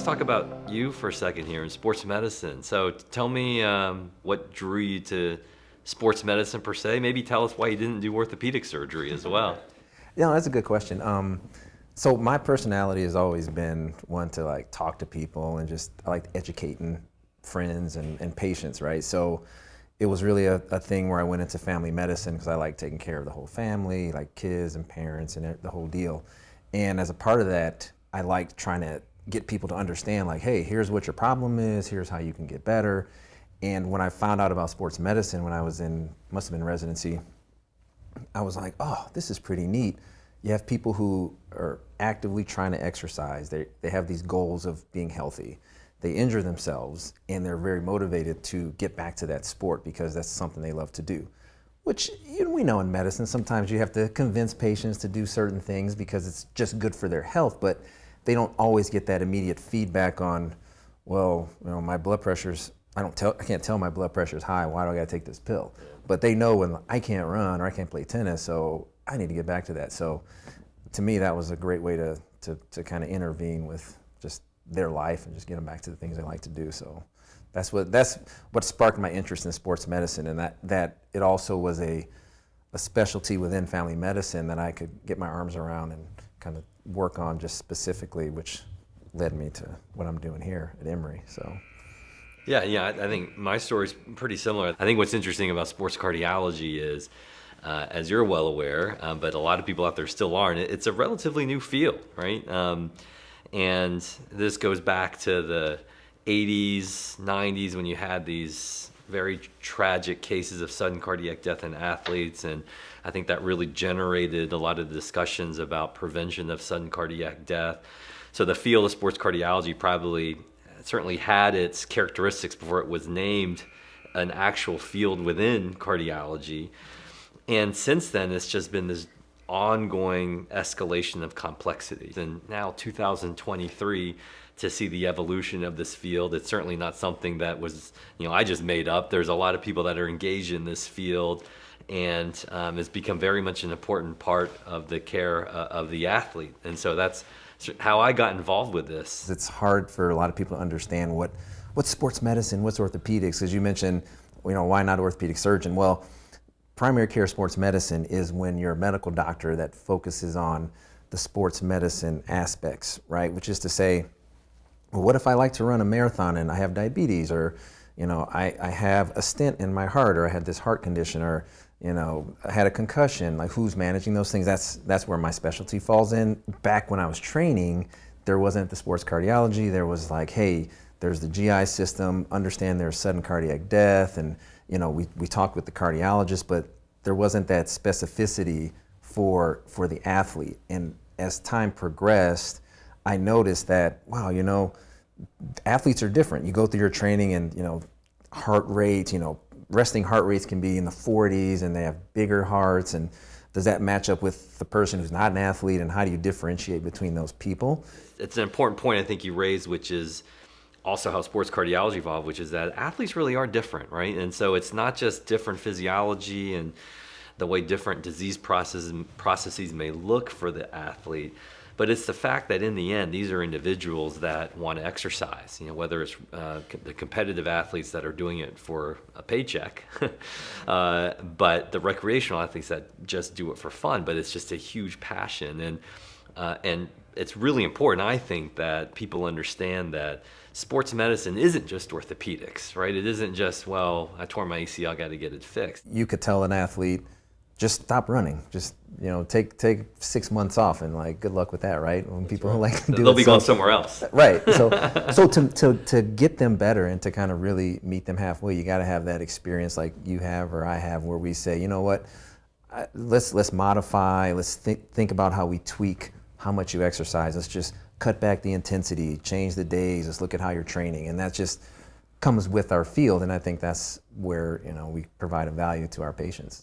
talk about you for a second here in sports medicine. So tell me what drew you to sports medicine per se. Maybe tell us why you didn't do orthopedic surgery as well. Yeah, that's a good question. So my personality has always been one to like talk to people and just I like educating friends and patients, right? So it was really a thing where I went into family medicine because I like taking care of the whole family, like kids and parents and the whole deal. And as a part of that, I like trying to get people to understand like, hey, here's what your problem is, here's how you can get better. And when I found out about sports medicine when I was must have been residency, I was like, oh, this is pretty neat. You have people who are actively trying to exercise. They have these goals of being healthy. They injure themselves and they're very motivated to get back to that sport because that's something they love to do. Which we know in medicine, sometimes you have to convince patients to do certain things because it's just good for their health, but they don't always get that immediate feedback on, well, my blood pressure's, I can't tell my blood pressure's high, why do I gotta take this pill? But they know when I can't run or I can't play tennis, so I need to get back to that. So to me, that was a great way to kind of intervene with just their life and just get them back to the things they like to do. So that's what sparked my interest in sports medicine, and that it also was a specialty within family medicine that I could get my arms around and kind of work on just specifically, which led me to what I'm doing here at Emory. So. Yeah, I think my story's pretty similar. I think what's interesting about sports cardiology is, as you're well aware, but a lot of people out there still aren't, it's a relatively new field, right? And this goes back to the 80s, 90s when you had these very tragic cases of sudden cardiac death in athletes, and I think that really generated a lot of discussions about prevention of sudden cardiac death. So the field of sports cardiology probably certainly had its characteristics before it was named an actual field within cardiology. And since then, it's just been this ongoing escalation of complexity. And now 2023, to see the evolution of this field, it's certainly not something that was, I just made up. There's a lot of people that are engaged in this field, and it's become very much an important part of the care of the athlete. And so that's how I got involved with this. It's hard for a lot of people to understand what's sports medicine, what's orthopedics, as you mentioned, why not orthopedic surgeon? Well, primary care sports medicine is when you're a medical doctor that focuses on the sports medicine aspects, right? Which is to say, well, what if I like to run a marathon and I have diabetes, or I have a stent in my heart, or I had this heart condition, or I had a concussion. Like, who's managing those things? That's where my specialty falls in. Back when I was training, there wasn't the sports cardiology. There was like, hey, there's the GI system. Understand there's sudden cardiac death, and we talked with the cardiologist, but there wasn't that specificity for the athlete. And as time progressed, I noticed that, wow, athletes are different. You go through your training and, heart rate, resting heart rates can be in the 40s and they have bigger hearts. And does that match up with the person who's not an athlete, and how do you differentiate between those people? It's an important point I think you raised, which is also how sports cardiology evolved, which is that athletes really are different, right? And so it's not just different physiology and the way different disease processes may look for the athlete, but it's the fact that in the end, these are individuals that want to exercise, whether it's the competitive athletes that are doing it for a paycheck, but the recreational athletes that just do it for fun, but it's just a huge passion. And it's really important, I think, that people understand that sports medicine isn't just orthopedics, right? It isn't just, well, I tore my ACL, I got to get it fixed. You could tell an athlete, just stop running. Just take 6 months off, and like, good luck with that, right? When people like do they'll be going somewhere else, right? So to get them better and to kind of really meet them halfway, you got to have that experience like you have or I have, where we say, you know what, let's modify. Let's think about how we tweak how much you exercise. Let's just cut back the intensity, change the days. Let's look at how you're training, and that just comes with our field. And I think that's where we provide a value to our patients.